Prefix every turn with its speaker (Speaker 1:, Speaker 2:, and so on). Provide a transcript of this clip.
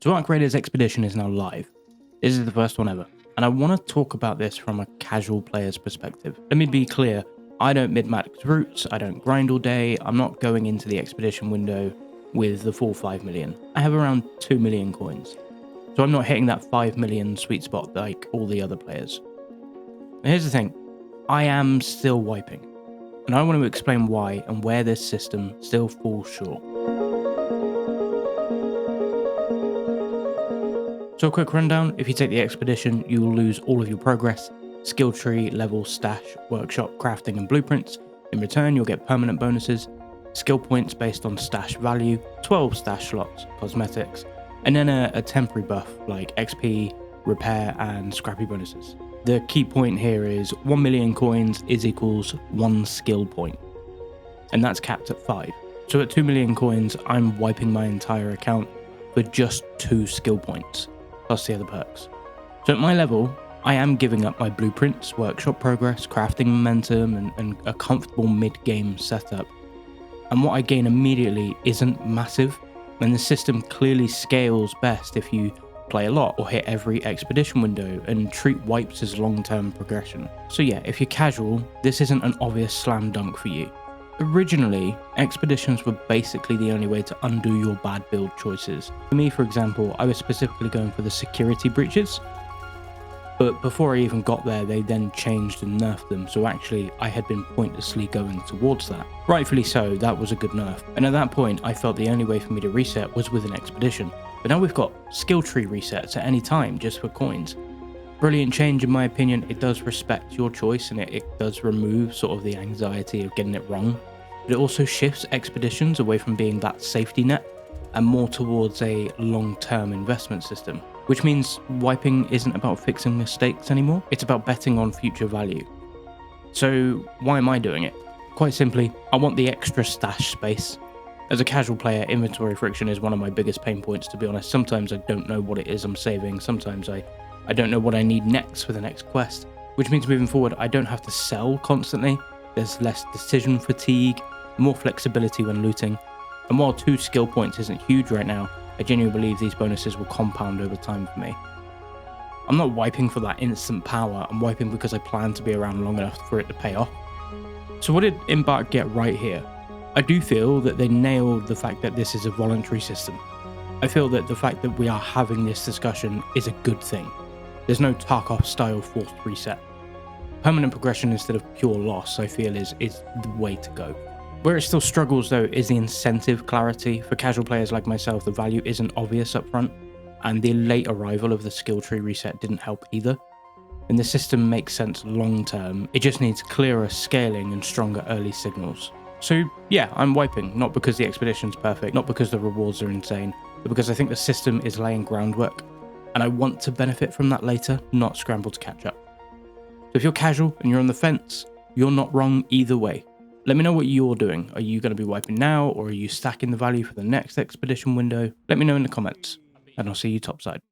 Speaker 1: So Upgrader's expedition is now live. This is the first one ever, and I want to talk about this from a casual player's perspective. Let me be clear, I don't mid-max routes, I don't grind all day, I'm not going into the expedition window with the full 5 million. I have around 2 million coins, so I'm not hitting that 5 million sweet spot like all the other players. Now here's the thing, I am still wiping, and I want to explain why and where this system still falls short. So a quick rundown, if you take the expedition, you will lose all of your progress, skill tree, level, stash, workshop, crafting and blueprints. In return, you'll get permanent bonuses, skill points based on stash value, 12 stash slots, cosmetics, and then a temporary buff like XP, repair and scrappy bonuses. The key point here is 1 million coins is equals 1 skill point, and that's capped at 5. So at 2 million coins, I'm wiping my entire account for just 2 skill points. Plus the other perks. So at my level, I am giving up my blueprints, workshop progress, crafting momentum, and a comfortable mid-game setup. And what I gain immediately isn't massive, and the system clearly scales best if you play a lot or hit every expedition window and treat wipes as long-term progression. So yeah, if you're casual, this isn't an obvious slam dunk for you. Originally, expeditions were basically the only way to undo your bad build choices. For me, for example, I was specifically going for the security breaches, but before I even got there, they then changed and nerfed them, so actually I had been pointlessly going towards that. Rightfully so, that was a good nerf, and at that point I felt the only way for me to reset was with an expedition. But now we've got skill tree resets at any time just for coins. Brilliant change in my opinion. It does respect your choice and it does remove sort of the anxiety of getting it wrong, but it also shifts expeditions away from being that safety net and more towards a long-term investment system, which means wiping isn't about fixing mistakes anymore, it's about betting on future value. So why am I doing it? Quite simply, I want the extra stash space. As a casual player, inventory friction is one of my biggest pain points, to be honest. Sometimes I don't know what it is I'm saving, sometimes I don't know what I need next for the next quest, which means moving forward I don't have to sell constantly, there's less decision fatigue, more flexibility when looting, and while 2 skill points isn't huge right now, I genuinely believe these bonuses will compound over time for me. I'm not wiping for that instant power, I'm wiping because I plan to be around long enough for it to pay off. So what did Embark get right here? I do feel that they nailed the fact that this is a voluntary system. I feel that the fact that we are having this discussion is a good thing. There's no Tarkov style forced reset. Permanent progression instead of pure loss, I feel is the way to go. Where it still struggles though is the incentive clarity. For casual players like myself, the value isn't obvious up front, and the late arrival of the skill tree reset didn't help either. And the system makes sense long term, it just needs clearer scaling and stronger early signals. So yeah, I'm wiping, not because the expedition's perfect, not because the rewards are insane, but because I think the system is laying groundwork, and I want to benefit from that later, not scramble to catch up. So if you're casual and you're on the fence, you're not wrong either way. Let me know what you're doing. Are you going to be wiping now, or are you stacking the value for the next expedition window? Let me know in the comments, and I'll see you topside.